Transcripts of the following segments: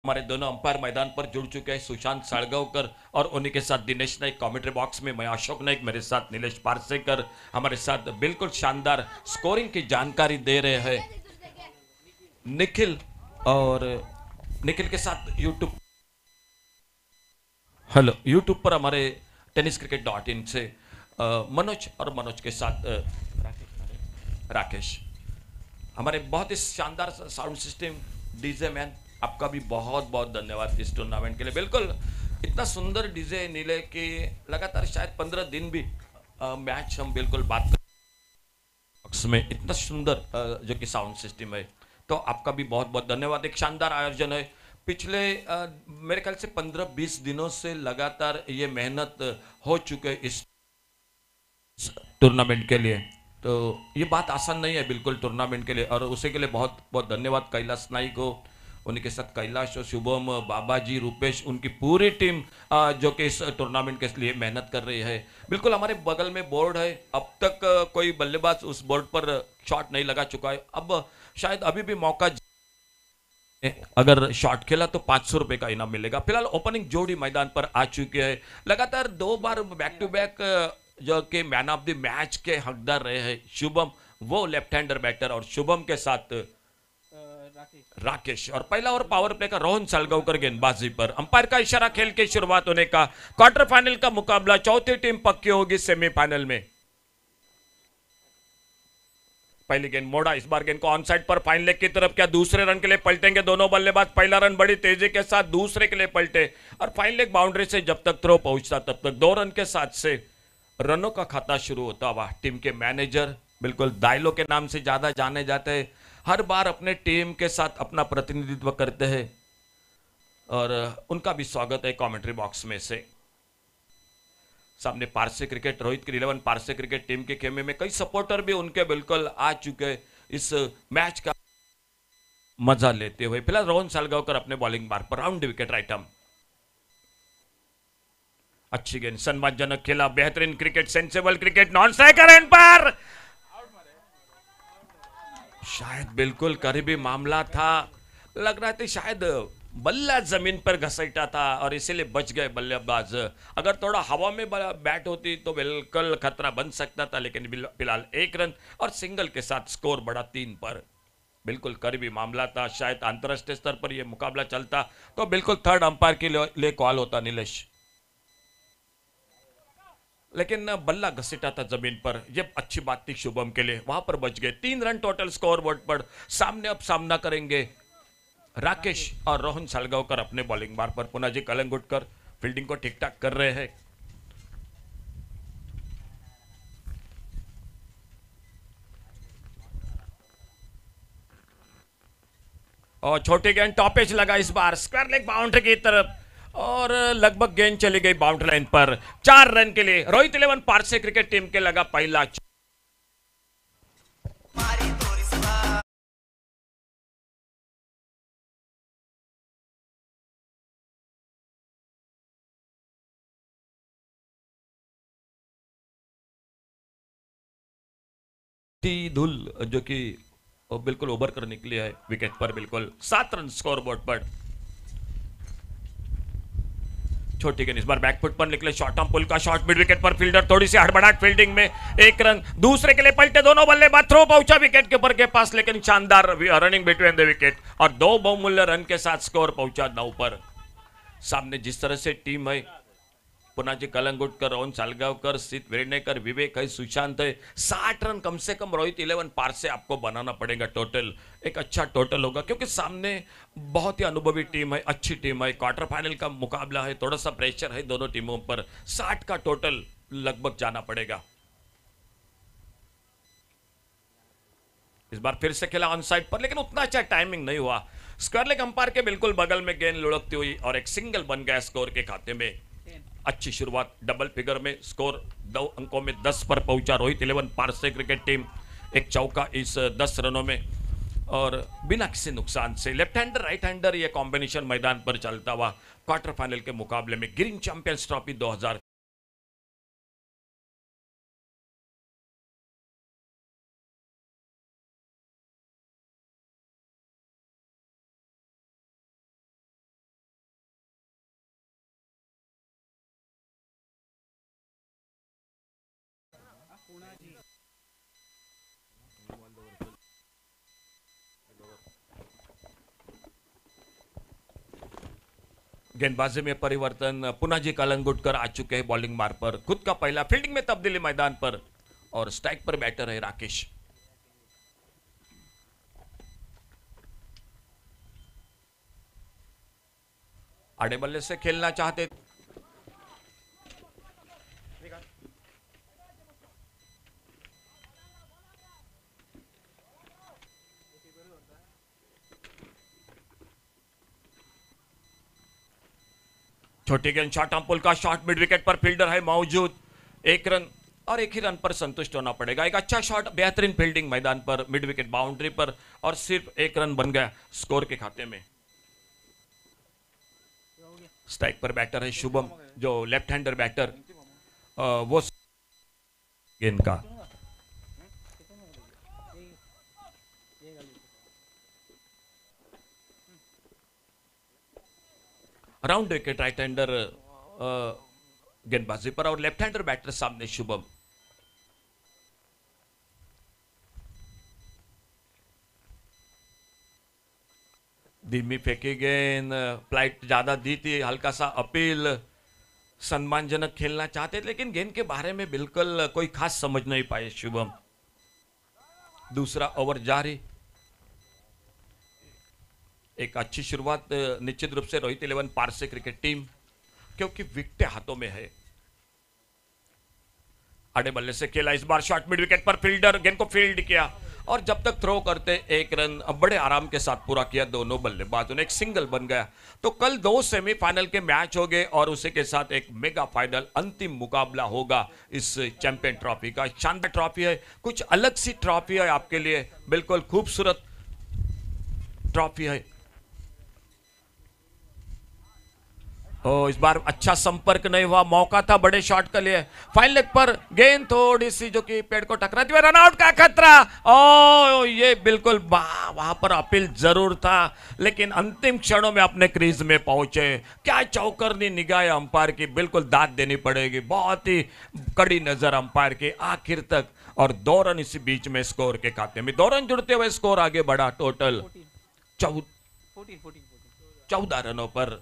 हमारे दोनों अंपायर मैदान पर जुड़ चुके हैं, सुशांत साळगावकर और उन्हीं के साथ दिनेश नाइक। कमेंट्री बॉक्स में मैं अशोक नाइक, मेरे साथ नीलेश पारसेकर हमारे साथ बिल्कुल शानदार स्कोरिंग की जानकारी दे रहे हैं निखिल। और निखिल के साथ यूट्यूब, हेलो, यूट्यूब पर हमारे टेनिस क्रिकेट डॉट इन से मनोज, और मनोज के साथ राकेश। हमारे बहुत ही शानदार साउंड सिस्टम डीजे मैन, आपका भी बहुत बहुत धन्यवाद इस टूर्नामेंट के लिए। बिल्कुल इतना सुंदर डीजे नीले कि लगातार शायद 15 दिन भी मैच हम बिल्कुल बात कर बॉक्स में, इतना सुंदर जो कि साउंड सिस्टम है। तो आपका भी बहुत बहुत धन्यवाद। एक शानदार आयोजन है। पिछले मेरे ख्याल से 15-20 दिनों से लगातार ये मेहनत हो चुके इस टूर्नामेंट के लिए। तो ये बात आसान नहीं है बिल्कुल टूर्नामेंट के लिए, और उसी के लिए बहुत बहुत धन्यवाद कैलाश नाइक को, उन्हीं के साथ कैलाश और शुभम, बाबाजी, रूपेश, उनकी पूरी टीम जो कि इस टूर्नामेंट के लिए मेहनत कर रही है। बिल्कुल हमारे बगल में बोर्ड है, अब तक कोई बल्लेबाज उस बोर्ड पर शॉट नहीं लगा चुका है। अब शायद अभी भी मौका, अगर शॉट खेला तो 500 रुपए का इनाम मिलेगा। फिलहाल ओपनिंग जोड़ी मैदान पर आ चुके हैं। लगातार 2 बार बैक टू बैक जो कि मैन ऑफ द मैच के हकदार रहे हैं शुभम, वो लेफ्ट हैंडर बैटर, और शुभम के साथ राकेश। और पहला ओवर पावर प्ले का रोहन सालगावकर गेंदबाजी पर, अंपायर का इशारा, खेल की शुरुआत होने का। क्वार्टर फाइनल का मुकाबला, चौथी टीम पक्की होगी सेमीफाइनल में। पहली गेंद मोड़ा, इस बार गेंद को ऑन साइड पर फाइन लेग की तरफ, क्या दूसरे रन के लिए पलटेंगे दोनों बल्लेबाज? पहला रन बड़ी तेजी के साथ दूसरे के लिए पलटे, और फाइन लेग बाउंड्री से जब तक थ्रो पहुंचता तब तक 2 रन के साथ से रनों का खाता शुरू होता हुआ। टीम के मैनेजर बिल्कुल दाइलो के नाम से ज्यादा जाने जाते हैं, हर बार अपने टीम के साथ अपना प्रतिनिधित्व करते हैं, और उनका भी स्वागत है कमेंट्री बॉक्स में से। सामने पारसे क्रिकेट, रोहित की 11 पारसे क्रिकेट टीम के खेमे में कई सपोर्टर भी उनके बिल्कुल आ चुके इस मैच का मजा लेते हुए। फिलहाल रोहन सालगावकर अपने बॉलिंग मार्ग पर, राउंड विकेट राइट आर्म। अच्छी गेंद, सम्मानजनक खेला, बेहतरीन cricket, sensible cricket, non striker end पर शायद बिल्कुल करीबी मामला था। लग रहा था शायद बल्ला जमीन पर घसीटा था और इसीलिए बच गए बल्लेबाज। अगर थोड़ा हवा में बैट होती तो बिल्कुल खतरा बन सकता था, लेकिन फिलहाल 1 रन और सिंगल के साथ स्कोर बढ़ा 3 पर। बिल्कुल करीबी मामला था। शायद अंतरराष्ट्रीय स्तर पर यह मुकाबला चलता तो बिल्कुल थर्ड अंपायर के लिए कॉल होता नीलेश, लेकिन बल्ला घसीटा था जमीन पर। यह अच्छी बात थी शुभम के लिए, वहां पर बच गए। 3 रन टोटल स्कोर बोर्ड पर। सामने अब सामना करेंगे राकेश और रोहन सालगावकर अपने बॉलिंग मार्ग पर। पुनः जी कलंगुटकर फील्डिंग को ठीक ठाक कर रहे हैं। और छोटी गेंद टॉपेज लगा, इस बार स्क्वायर लेग बाउंड्री की तरफ, और लगभग गेंद चली गई बाउंड्री लाइन पर। 4 रन के लिए रोहित 11 पारसे क्रिकेट टीम के लगा पहला धुल, जो कि बिल्कुल ओवर कर निकली है विकेट पर। बिल्कुल 7 रन स्कोर बोर्ड पर। छोटी गेंद, इस बार बैकफुट पर निकले, शॉर्ट ऑन पुल का शॉट मिड विकेट पर, फील्डर थोड़ी सी हड़बड़ाहट फील्डिंग में। 1 रन, दूसरे के लिए पलटे दोनों बल्लेबाज, थ्रो पहुंचा विकेट कीपर के पास, लेकिन शानदार रनिंग बिटवीन द विकेट, और 2 बहुमूल्य रन के साथ स्कोर पहुंचा 9 पर। सामने जिस तरह से टीम है, पुनाजी कलंगुटकर, रोहन सालगावकर, सित वेर्णेकर, विवेक है, सुशांत है, 60 रन कम से कम रोहित 11 पार से आपको बनाना पड़ेगा टोटल। एक अच्छा टोटल होगा क्योंकि सामने बहुत ही अनुभवी टीम है, अच्छी टीम है, क्वार्टर फाइनल का मुकाबला है, थोड़ा सा प्रेशर है दोनों टीमों पर। 60 का टोटल लगभग जाना पड़ेगा। इस बार फिर से खेला ऑन साइड पर, लेकिन उतना अच्छा टाइमिंग नहीं हुआ। स्क्वायर लेग अंपायर के बिल्कुल बगल में गेंद लुढ़कती हुई और एक सिंगल बन गया स्कोर के खाते में। अच्छी शुरुआत, डबल फिगर में स्कोर 2 अंकों में 10 पर पहुंचा रोहित 11 पारसे क्रिकेट टीम। एक चौका इस 10 रनों में, और बिना किसी नुकसान से लेफ्ट हैंडर राइट हैंडर ये कॉम्बिनेशन मैदान पर चलता हुआ क्वार्टर फाइनल के मुकाबले में ग्रीन चैंपियंस ट्रॉफी 2000 गेंदबाजी में परिवर्तन, पुनाजी कलंगुटकर आ चुके हैं बॉलिंग मार पर, खुद का पहला फील्डिंग में तब्दीली मैदान पर और स्ट्राइक पर बैटर है राकेश। आड़े बल्ले से खेलना चाहते, छोटी गेंद शॉर्ट अंपुल का शॉट, मिड विकेट पर फील्डर है मौजूद, एक रन और एक ही रन पर संतुष्ट होना पड़ेगा। एक अच्छा शॉट, बेहतरीन फील्डिंग मैदान पर, मिड विकेट बाउंड्री पर और सिर्फ एक रन बन गया स्कोर के खाते में। स्ट्राइक पर बैटर है शुभम, जो लेफ्ट हैंडर बैटर, वो गेंद का राउंड विकेट राइट हैंडर गेंदबाजी पर और लेफ्ट हैंडर बैटर सामने शुभम। धीमी फेंकी गेंद, फ्लाइट ज्यादा दी थी, हल्का सा अपील, सम्मानजनक खेलना चाहते थे लेकिन गेंद के बारे में बिल्कुल कोई खास समझ नहीं पाए शुभम। दूसरा ओवर जारी, एक अच्छी शुरुआत निश्चित रूप से रोहित 11 पारसे क्रिकेट टीम, क्योंकि विकेट हाथों में है। आड़े बल्ले से खेला इस बार शॉट, मिड विकेट पर फील्डर गेंद को फील्ड किया और जब तक थ्रो करते एक रन अब बड़े आराम के साथ पूरा किया दोनों बल्लेबाजों ने, एक सिंगल बन गया। तो कल 2 सेमीफाइनल के मैच हो गए और उसी के साथ एक मेगा फाइनल अंतिम मुकाबला होगा इस चैंपियन ट्रॉफी का। शानदार ट्रॉफी है, कुछ अलग सी ट्रॉफी है आपके लिए, बिल्कुल खूबसूरत ट्रॉफी है। इस बार अच्छा संपर्क नहीं हुआ, मौका था बड़े शॉट के लिए। फाइन लेग पर गेंद थोड़ी सी जो कि पेड़ को टकराती हुई, रनआउट का खतरा। ये बिल्कुल वहां पर अपील जरूर था लेकिन अंतिम क्षणों में अपने क्रीज में पहुंचे। क्या चौकरनी निगाह अंपायर की, बिल्कुल दाद देनी पड़ेगी, बहुत ही कड़ी नजर अंपायर की आखिर तक। और 2 रन इसी बीच में स्कोर के खाते में, 2 रन जुड़ते हुए स्कोर आगे बढ़ा टोटल 14 रनों पर।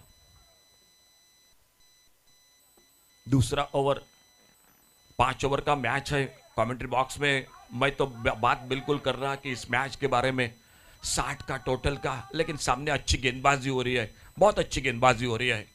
दूसरा ओवर, 5 ओवर का मैच है। कमेंट्री बॉक्स में मैं तो बात बिल्कुल कर रहा कि इस मैच के बारे में 60 का टोटल का, लेकिन सामने अच्छी गेंदबाजी हो रही है, बहुत अच्छी गेंदबाजी हो रही है।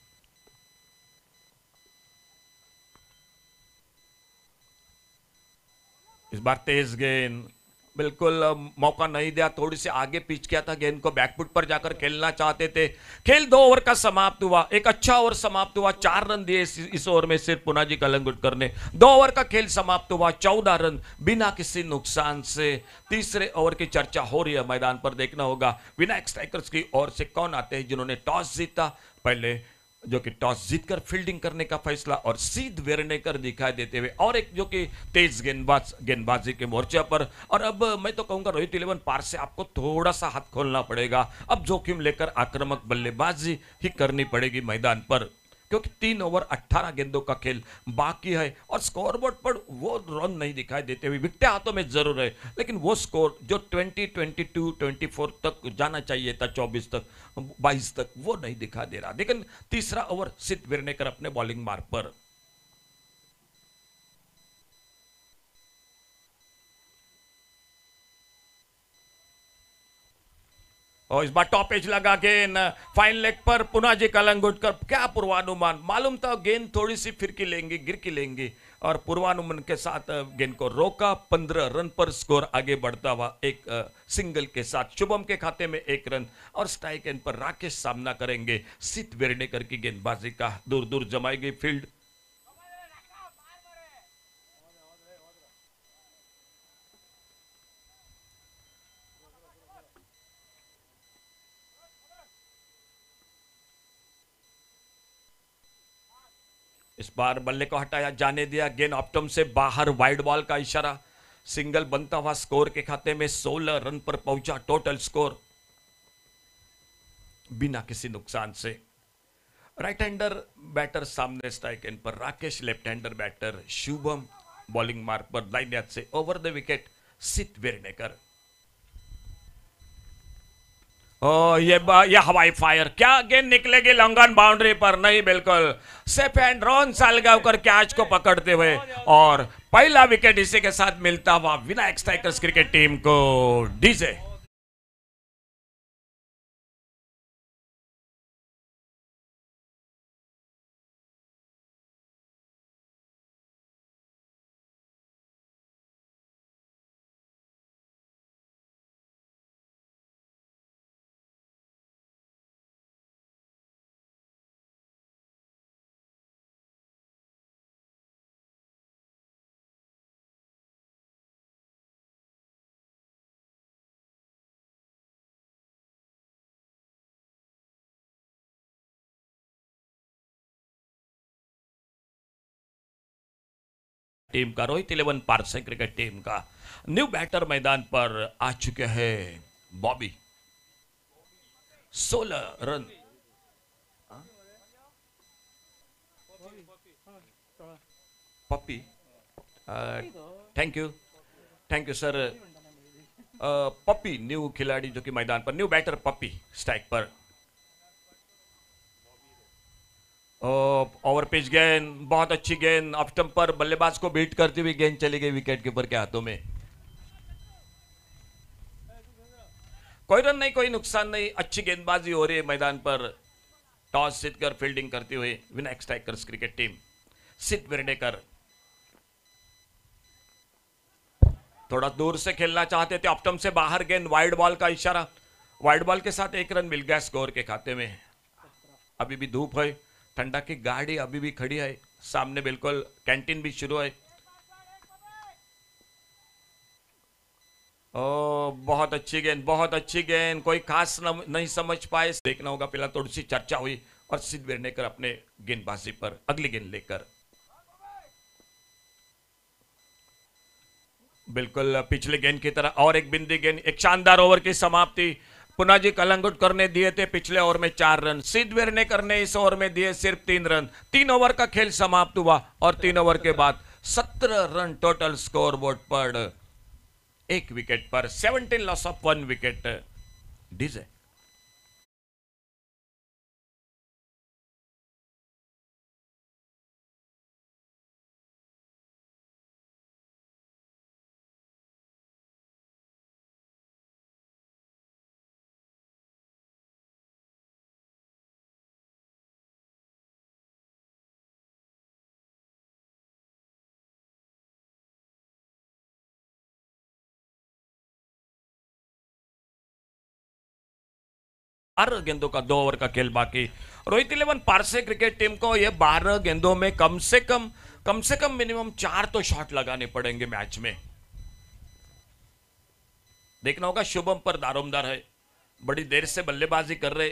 इस बार तेज गेंद, बिल्कुल मौका नहीं दिया, थोड़ी सी आगे पिच किया था, गेंद को बैकफुट पर जाकर खेलना चाहते थे। खेल 2 ओवर का समाप्त हुआ, एक अच्छा ओवर समाप्त हुआ, 4 रन दिए इस ओवर में सिर्फ पुनाजी कलंगुटकर ने। 2 ओवर का खेल समाप्त हुआ, 14 रन बिना किसी नुकसान से। तीसरे ओवर की चर्चा हो रही है मैदान पर, देखना होगा विनायक स्ट्राइकर्स की ओर से कौन आते हैं जिन्होंने टॉस जीता, पहले जो कि टॉस जीतकर फील्डिंग करने का फैसला और सीध वेरनेकर दिखाई देते हुए, और एक जो कि तेज गेंदबाजी के मोर्चे पर। और अब मैं तो कहूंगा रोहित 11 पार से आपको थोड़ा सा हाथ खोलना पड़ेगा, अब जोखिम लेकर आक्रामक बल्लेबाजी ही करनी पड़ेगी मैदान पर, क्योंकि 3 ओवर 18 गेंदों का खेल बाकी है और स्कोरबोर्ड पर वो रन नहीं दिखाई देते हुए, विकेट हाथों में जरूर है लेकिन वो स्कोर जो 20, 22, 24 तक जाना चाहिए था, 24 तक, 22 तक, वो नहीं दिखा दे रहा। लेकिन तीसरा ओवर सिद्ध वेरनेकर अपने बॉलिंग मार्ग पर। और इस बार टॉप एज लगा गेंद, फाइन लेग पर पुनाजी कलंगुटकर। क्या पूर्वानुमान, मालूम था गेंद थोड़ी सी फिरकी लेंगी, गिर की लेंगी, और पूर्वानुमान के साथ गेंद को रोका। 15 रन पर स्कोर आगे बढ़ता हुआ एक सिंगल के साथ शुभम के खाते में 1 रन। और स्ट्राइक एंड पर राकेश सामना करेंगे सिद्ध वेरनेकर की गेंदबाजी का। दूर दूर जमाई गई फील्ड, इस बार बल्ले को हटाया जाने दिया, गेंद ऑप्टम से बाहर, वाइड बॉल का इशारा। सिंगल बनता हुआ स्कोर के खाते में 16 रन पर पहुंचा टोटल स्कोर बिना किसी नुकसान से। राइट हैंडर बैटर सामने स्ट्राइक एंड पर Rakesh, left hander batter Shubham, bowling mark पर लाइन याद से ओवर द विकेट सिद्ध वेरनेकर। ये हवाई फायर, क्या गेंद निकलेगी लॉन्ग बाउंड्री पर? नहीं, बिल्कुल safe and Ron Salgaocar catch को पकड़ते हुए, और पहला विकेट इसी के साथ मिलता हुआ विनायक स्ट्राइकर्स क्रिकेट टीम को। डीजे टीम का, रोहित 11 पारसे क्रिकेट टीम का न्यू बैटर मैदान पर आ चुके हैं। Bobby 16 run. Pappi, thank you, thank you sir. Pappi new खिलाड़ी जो कि मैदान पर, न्यू बैटर पप्पी स्ट्राइक पर। ओवर पिच गेंद, बहुत अच्छी गेंद, ऑफ स्टंप पर बल्लेबाज को बीट करती हुई गेंद चली गई विकेट कीपर के हाथों में। कोई रन नहीं, कोई नुकसान नहीं, अच्छी गेंदबाजी हो रही है मैदान पर। टॉस जीतकर फील्डिंग करते हुए विनायक स्ट्राइकर्स क्रिकेट टीम। सिद्ध वेर्डेकर थोड़ा दूर से खेलना चाहते थे, ऑफ स्टंप से बाहर गेंद, वाइड बॉल का इशारा। वाइड बॉल के साथ 1 रन मिल गया स्कोर के खाते में। अभी भी धूप है, ठंडा की गाड़ी अभी भी खड़ी है सामने, बिल्कुल कैंटीन भी शुरू है। ओ, बहुत अच्छी गेंद, बहुत अच्छी गेंद, कोई खास नहीं समझ पाए, देखना होगा। पहला थोड़ी सी चर्चा हुई और सिद्ध वेर्डेकर अपने गेंदबाजी पर अगली गेंद लेकर बिल्कुल पिछले गेंद की तरह, और एक बिंदी गेंद, एक शानदार ओवर की समाप्ति। पुनाजी कलंगुटकर ने दिए थे पिछले ओवर में 4 रन, सिद्ध वेर्डेकर ने इस ओवर में दिए सिर्फ 3 रन। 3 ओवर का खेल समाप्त हुआ और 3 ओवर के बाद 17 रन टोटल स्कोर बोर्ड पर, 1 विकेट पर, 17 लॉस ऑफ 1 विकेट। डीजे बारह गेंदों का 2 ओवर का खेल बाकी। रोहित 11 पारसे क्रिकेट टीम को ये 12 गेंदों में कम से कम मिनिमम 4 तो शॉट लगाने पड़ेंगे मैच में। देखना होगा, शुभम पर दारोमदार है, बड़ी देर से बल्लेबाजी कर रहे,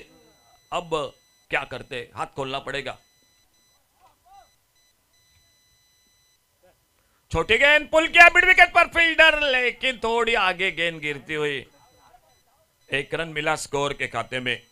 अब क्या करते, हाथ खोलना पड़ेगा। छोटी गेंद, पुल किया मिड विकेट पर फील्डर, लेकिन थोड़ी आगे गेंद गिरती हुई। 1 रन मिला स्कोर के खाते में।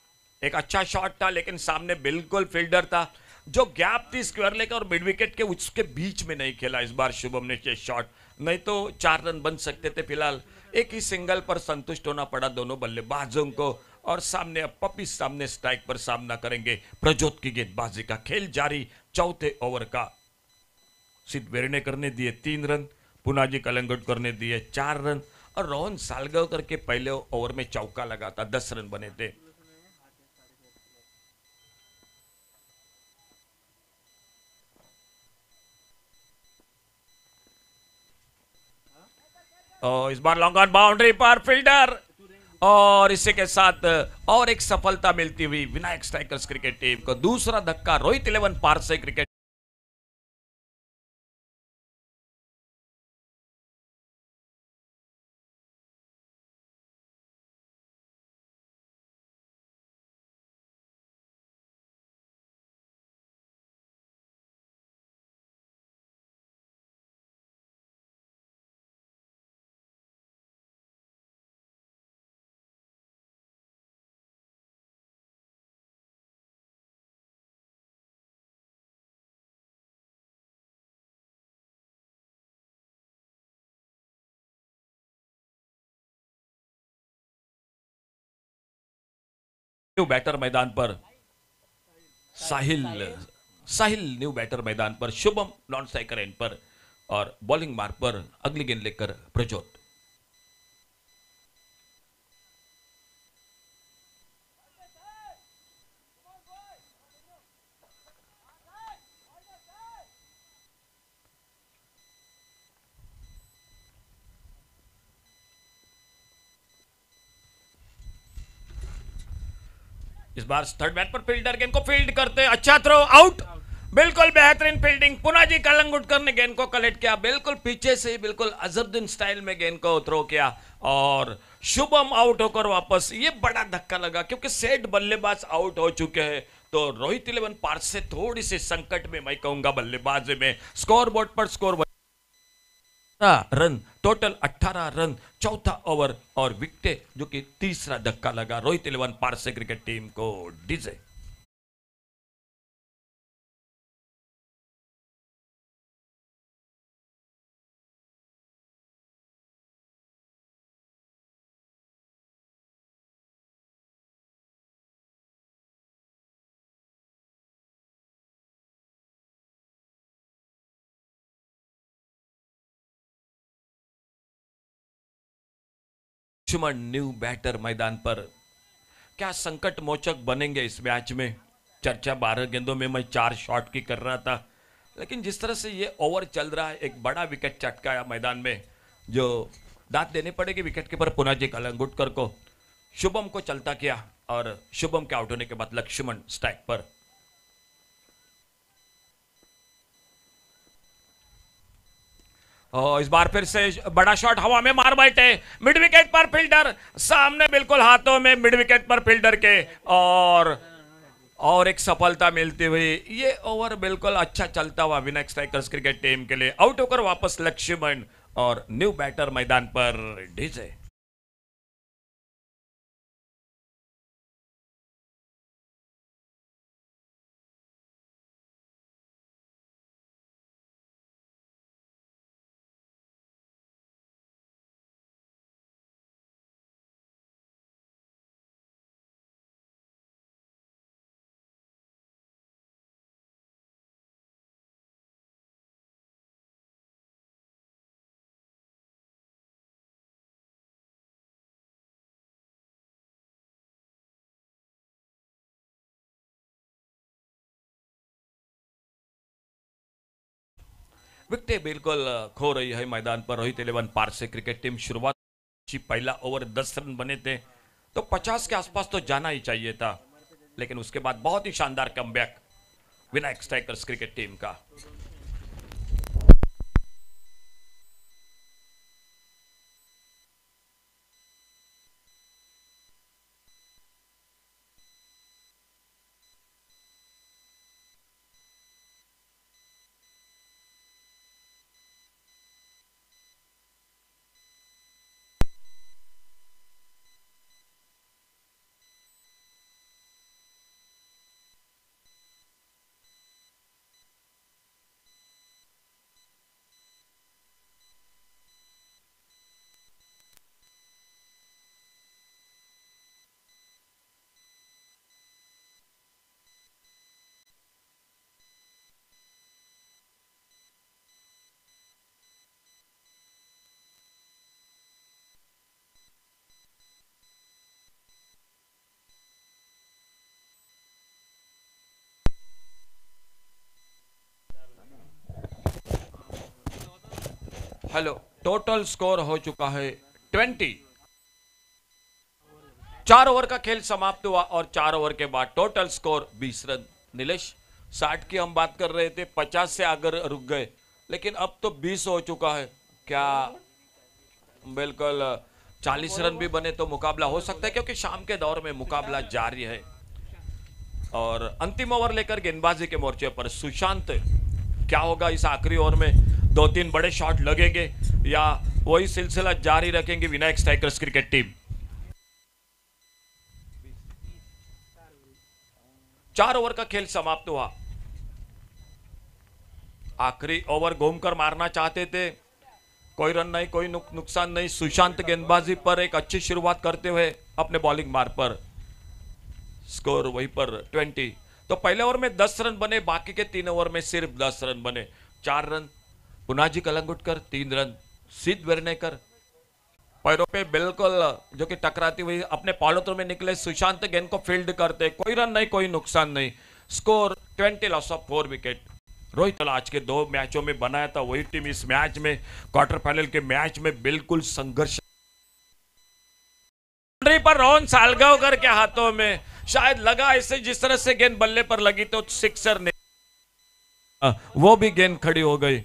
एक अच्छा शॉट था, लेकिन सामने बिल्कुल फील्डर था, जो गैप थी स्क्वायर लेकर और मिड विकेट के उसके बीच में नहीं खेला इस बार शुभम ने ये शॉट, नहीं तो 4 रन बन सकते थे। फिलहाल एक ही सिंगल पर संतुष्ट होना पड़ा दोनों बल्लेबाजों को, और सामने अब पप्पी सामने स्ट्राइक पर सामना करेंगे। प्रजोत की गेंदबाजी का खेल जारी, चौथे ओवर का। सिद्ध वेर्डेकर ने दिए 3 रन, पुनाजी कलंगुटकर ने दिए 4 रन, और रोहन सालगांवकर के पहले ओवर में चौका लगा था, 10 रन बने थे। और इस बार लॉन्ग ऑन बाउंड्री पर फील्डर, और इसी के साथ और एक सफलता मिलती हुई विनायक स्ट्राइकर्स क्रिकेट टीम को। दूसरा धक्का रोहित 11 पारसे क्रिकेट न्यू बैटर मैदान पर साहिल साहिल न्यू बैटर मैदान पर, शुभम नॉन स्ट्राइकर एंड पर और बॉलिंग मार्क पर अगली गेंद लेकर प्रज्योत। इस बार थर्ड बैट पर फील्डर गेंद को फील्ड करते, अच्छा थ्रो, आउट। बिल्कुल बेहतरीन फील्डिंग, पुनः जी कलंगुटकर ने गेंद को कलेक्ट किया, बिल्कुल पीछे से बिल्कुल अजहरुद्दीन स्टाइल में गेंद को थ्रो किया और शुभम आउट होकर वापस। ये बड़ा धक्का लगा क्योंकि सेठ बल्लेबाज आउट हो चुके हैं, तो रोहित 11 पार से थोड़ी सी संकट में मैं कहूंगा बल्लेबाजी में। स्कोर बोर्ड पर स्कोर रन, टोटल 18 रन, चौथा ओवर और विकेट जो कि तीसरा धक्का लगा रोहित 11 पार से क्रिकेट टीम को डीजे। लक्ष्मण न्यू बैटर मैदान पर, क्या संकट मोचक बनेंगे इस मैच में। चर्चा 12 गेंदों में मैं 4 शॉट की कर रहा था, लेकिन जिस तरह से ये ओवर चल रहा है, एक बड़ा विकेट चटकाया मैदान में, जो दांत देने पड़ेगी विकेट कीपर पुनाजी कलंगुटकर को। शुभम को चलता किया और शुभम के आउट होने के बाद लक्ष्मण स्ट्राइक पर। इस बार फिर से बड़ा शॉट हवा में मार बैठे, मिड विकेट पर फील्डर सामने, बिल्कुल हाथों में मिड विकेट पर फील्डर के, और एक सफलता मिलती हुई। ये ओवर बिल्कुल अच्छा चलता हुआ विनायक स्ट्राइकर्स क्रिकेट टीम के लिए। आउट होकर वापस लक्ष्मण और न्यू बैटर मैदान पर डीजे। विकेट बिल्कुल खो रही है मैदान पर रोहित 11 पार से क्रिकेट टीम। शुरुआत पहला ओवर 10 रन बने थे, तो 50 के आसपास तो जाना ही चाहिए था, लेकिन उसके बाद बहुत ही शानदार comeback Vinayak strikers cricket team का। हेलो, टोटल स्कोर हो चुका है 20। 4 ओवर का खेल समाप्त हुआ और 4 ओवर के बाद टोटल स्कोर 20 रन। नीलेश, 60 की हम बात कर रहे थे, 50 से अगर रुक गए, लेकिन अब तो 20 हो चुका है। क्या बिल्कुल 40 रन भी बने तो मुकाबला हो सकता है, क्योंकि शाम के दौर में मुकाबला जारी है। और अंतिम ओवर लेकर गेंदबाजी के मोर्चे पर सुशांत, क्या होगा इस आखिरी ओवर में? 2-3 बड़े शॉट लगेंगे या वही सिलसिला जारी रखेंगे Vinayak strikers cricket team? 4 over का खेल समाप्त हुआ। आखिरी ओवर घूमकर मारना चाहते थे, कोई रन नहीं, कोई नुकसान नहीं। सुशांत गेंदबाजी पर एक अच्छी शुरुआत करते हुए अपने बॉलिंग मार्ग पर स्कोर वहीं पर 20। तो पहले ओवर में 10 रन बने, बाकी के 3 ओवर में सिर्फ 10 रन बने। 4 रन पुनाजी कलंगुटकर, 3 रन सिद्ध वेर्नेकर। पैरों पे बिल्कुल जो कि टकराती हुई अपने पॉलोत्रों में निकले सुशांत गेंद को फील्ड करते, कोई रन नहीं, कोई नुकसान नहीं। Score 20, loss of 4 wicket. Rohit आज के 2 मैचों में बनाया था वही टीम इस मैच में, क्वार्टर फाइनल के मैच में बिल्कुल संघर्ष। पर रोहन सालगांवकर के हाथों में शायद लगा ऐसे, जिस तरह से गेंद बल्ले पर लगी तो सिक्सर ने वो भी गेंद खड़ी हो गई।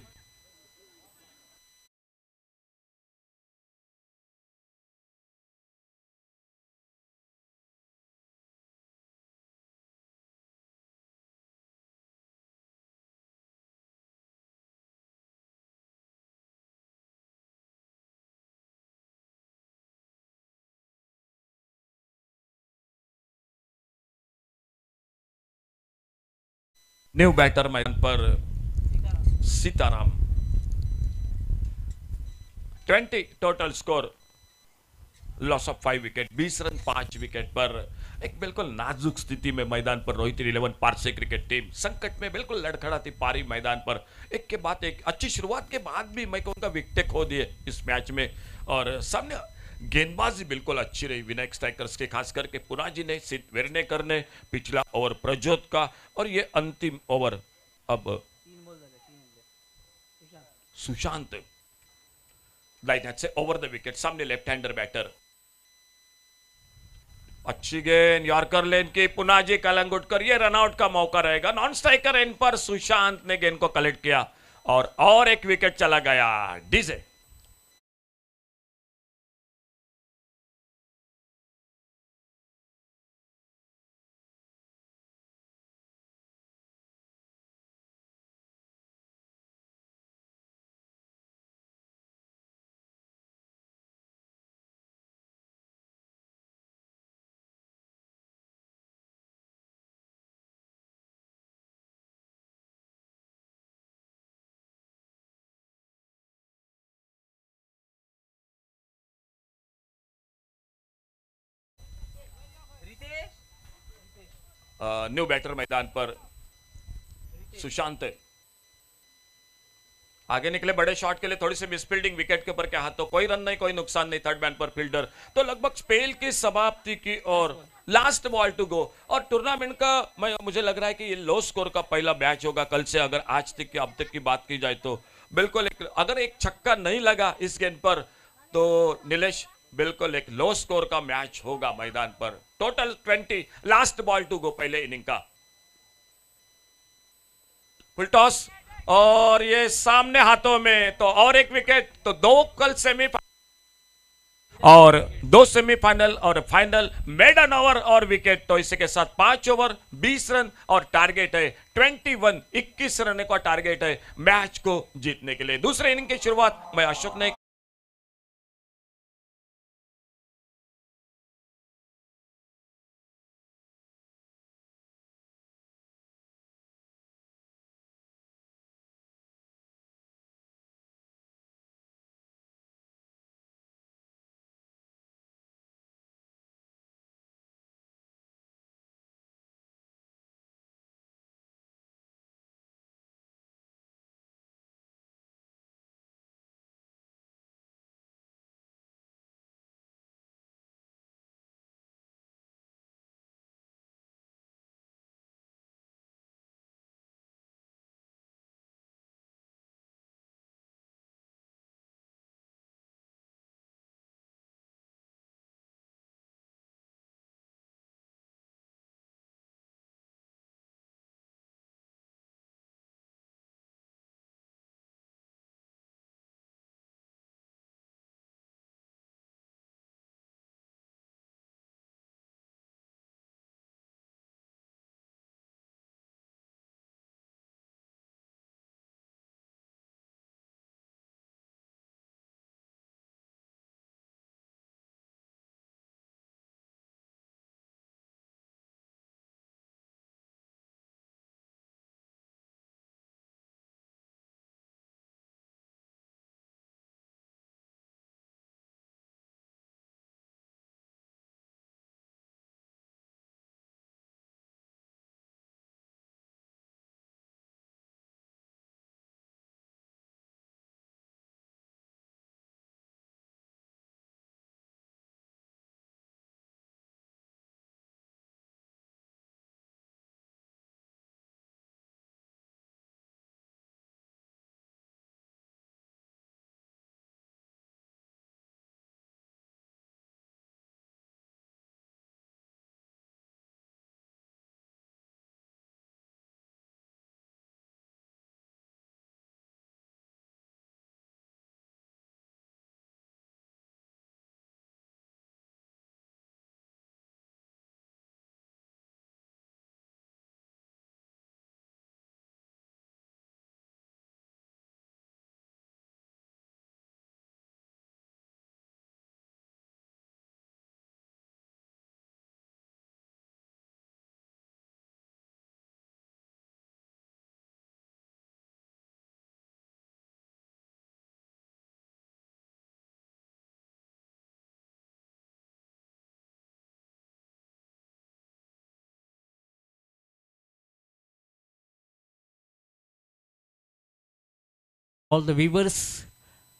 न्यू बैटर मैदान पर Sitaram. 20 total score, loss of 5 wicket. 20 run 5 wicket पर एक बिल्कुल नाजुक स्थिति में मैदान पर रोहित 11 पारसे क्रिकेट टीम संकट में बिल्कुल लड़खड़ाती पारी मैदान पर। एक के बाद एक अच्छी शुरुआत के बाद भी मैं कहूंगा विकेट खो दिए इस मैच में, और सामने गेंदबाजी बिल्कुल अच्छी रही विनायक स्ट्राइकर्स के, खास करके पुनाजी ने, सिद्ध वेर्नेकर ने, पिछला ओवर प्रज्योत का, और ये अंतिम ओवर अब सुशांत राइट हैंड से ओवर द विकेट। सामने लेफ्ट हैंडर बैटर, अच्छी गेंद यॉर्कर लेन की, पुनाजी कलंगुटकर, ये रनआउट का मौका रहेगा। नॉन स्ट्राइकर एंड पर सुशांत ने गेंद को कलेक्ट किया और एक विकेट चला गया। डीजे न्यू बैटर मैदान पर सुशांत आगे निकले बड़े शॉट के लिए, थोड़ी सी मिसफील्डिंग विकेट के ऊपर के हाथ, तो कोई रन नहीं, कोई नुकसान नहीं। थर्ड मैन पर फील्डर, तो लगभग स्पेल की समाप्ति की और लास्ट बॉल टू गो। और टूर्नामेंट का मुझे लग रहा है कि ये लो स्कोर का पहला मैच होगा कल से, अगर आज तक की अब तक की बात की जाए तो। बिल्कुल अगर एक छक्का नहीं लगा इस गेंद पर तो नीलेश बिल्कुल एक लो स्कोर का मैच होगा मैदान पर। Total 20, last ball to go पहले इनिंग का। फुल टॉस और ये सामने हाथों में, तो और एक विकेट, तो दो कल सेमीफाइनल और 2 सेमीफाइनल और फाइनल, मेडन ओवर और विकेट। तो इसी के साथ 5 ओवर 20 रन और टारगेट है 21 रन का टारगेट है मैच को जीतने के लिए। दूसरे इनिंग की शुरुआत मैं अशोक ने All the viewers,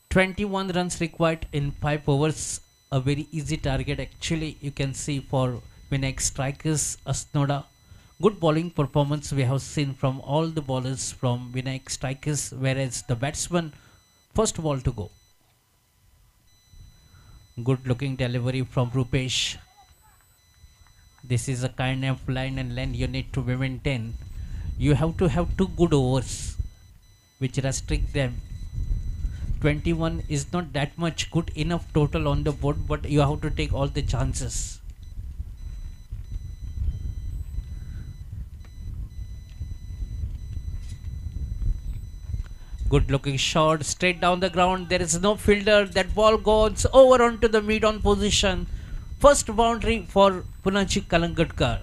21 runs required in 5 overs. A very easy target actually you can see for Vinayak strikers Asnoda. Good bowling performance we have seen from all the bowlers from Vinayak strikers, whereas the batsman first ball to go. Good looking delivery from Rupesh. This is a kind of line and length you need to maintain. You have to have 2 good overs which restrict them. 21 is not that much good enough total on the board, but you have to take all the chances. Good looking shot straight down the ground. There is no fielder. That ball goes over onto the mid on position. First boundary for Punachi Kalangatkar.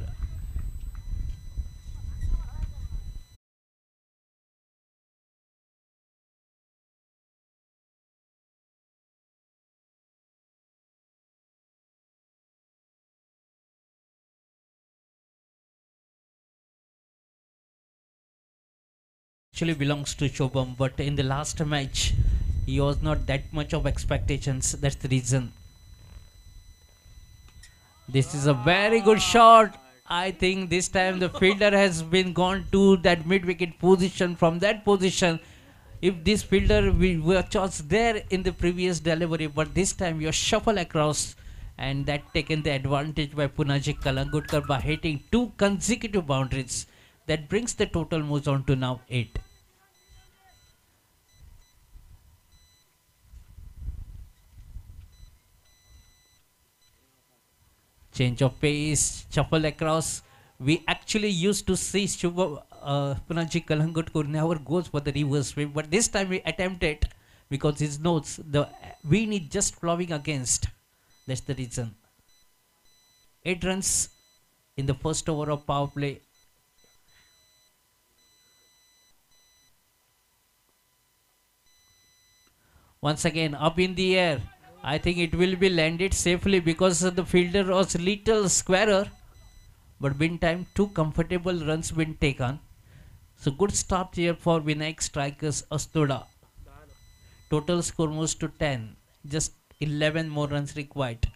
Actually belongs to Shobham, but in the last match he was not that much of expectations. That's the reason. This is a very good shot. I think this time the fielder has been gone to that mid wicket position. From that position, if this fielder was there in the previous delivery, but this time you shuffle across, and that taken the advantage by Punaji Kalangutkar by hitting 2 consecutive boundaries. That brings the total moves on to now 8. Change of pace, shuffle across. We actually used to see Punaji Kalangutkar never goes for the reverse sweep, but this time we attempted because his notes the wind is just flowing against. That's the reason. 8 runs in the first over of power play. Once again up in the air. I think it will be landed safely because the fielder was little squarer. But meantime 2 comfortable runs been taken. So good start here for Vinayak strikers Astoda. Total score moves to 10. Just 11 more runs required.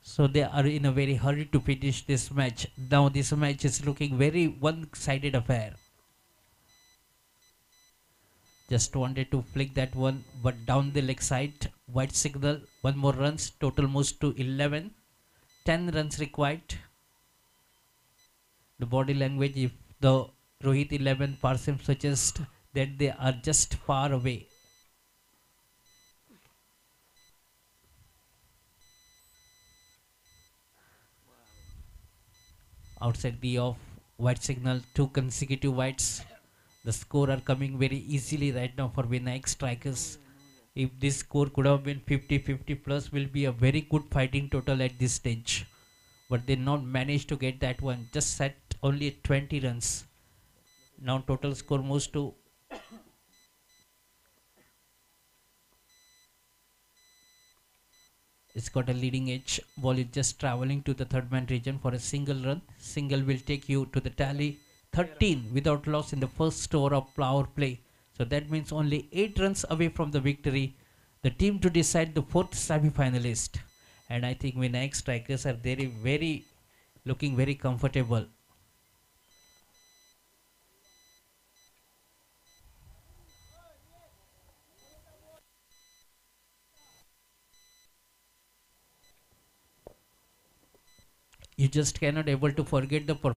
So they are in a very hurry to finish this match. Now this match is looking very one-sided affair. Just wanted to flick that one, but down the leg side, white signal, 1 more runs, total moves to 11, 10 runs required. The body language, if the Rohit 11 Parsim suggests that they are just far away. Outside the off, white signal, 2 consecutive whites. The score are coming very easily right now for Vinayak strikers. If this score could have been 50-50 plus, will be a very good fighting total at this stage. But they not managed to get that one. Just set only at 20 runs. Now total score moves to it's got a leading edge. Ball is just traveling to the third man region for a single run. Single will take you to the tally 13 without loss in the first over of power play. So that means only 8 runs away from the victory. The team to decide the 4th semi-finalist. And I think Vinayak strikers are very looking very comfortable. You just cannot able to forget the performance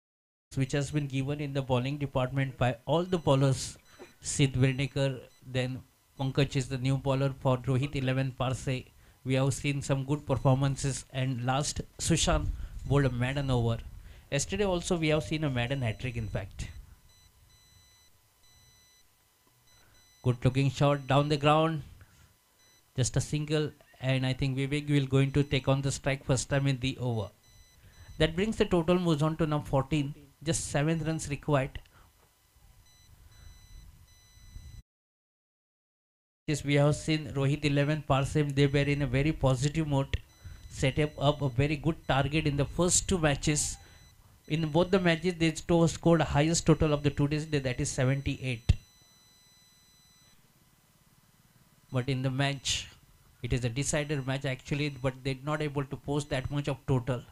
which has been given in the bowling department by all the bowlers. Sid Virnikar, then Pankaj is the new bowler for Rohit 11 Parse. We have seen some good performances, and last Sushant bowled a maiden over. Yesterday also we have seen a maiden hat-trick in fact. Good looking shot down the ground. Just a single, and I think Vivek will going to take on the strike first time in the over. That brings the total moves on to now 14. Just 7 runs required. Yes, we have seen Rohit 11 Parsim. They were in a very positive mode. Set up a very good target in the first 2 matches. In both the matches, they scored the highest total of the 2 days. That is 78. but in the match, it is a decided match actually, but they're not able to post that much of total.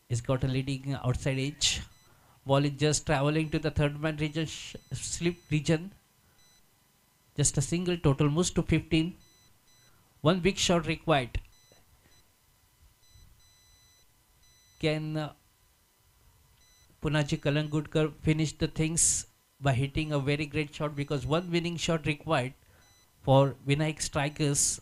He's got a leading outside edge. Ball is just traveling to the third man region, slip region. Just a single, total moves to 15. One big shot required. Can Punaji Kalangudkar finish the things by hitting a very great shot, because one winning shot required for Vinayak Strikers.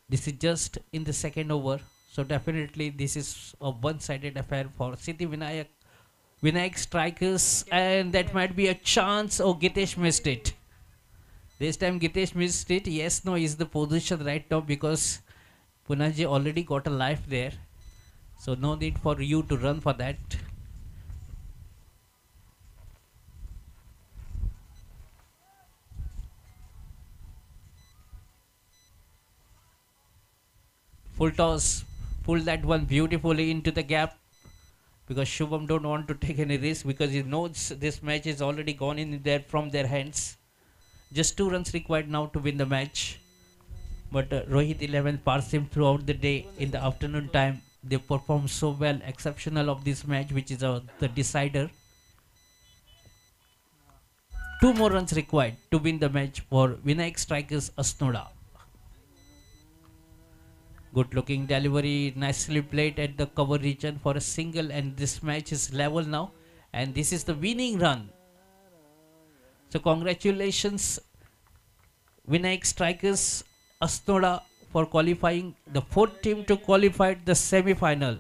This is just in the second over, so definitely this is a one-sided affair for Siddhi Vinayak Strikers, and that might be a chance. Oh, Gitesh missed it. This time Gitesh missed it. Yes, no is the position right now, because Punaji already got a life there, so no need for you to run for that. Full toss, pull that one beautifully into the gap, because Shubham don't want to take any risk, because he knows this match is already gone in there from their hands. Just 2 runs required now to win the match. But Rohit 11 passed him throughout the day. In the afternoon time, they performed so well, exceptional of this match, which is the decider. 2 more runs required to win the match for Vinayak Strikers Asnoda. Good looking delivery, nicely played at the cover region for a single, and this match is level now, and this is the winning run. So congratulations Vinayak Strikers Asnoda for qualifying the 4th team to qualify the semi-final.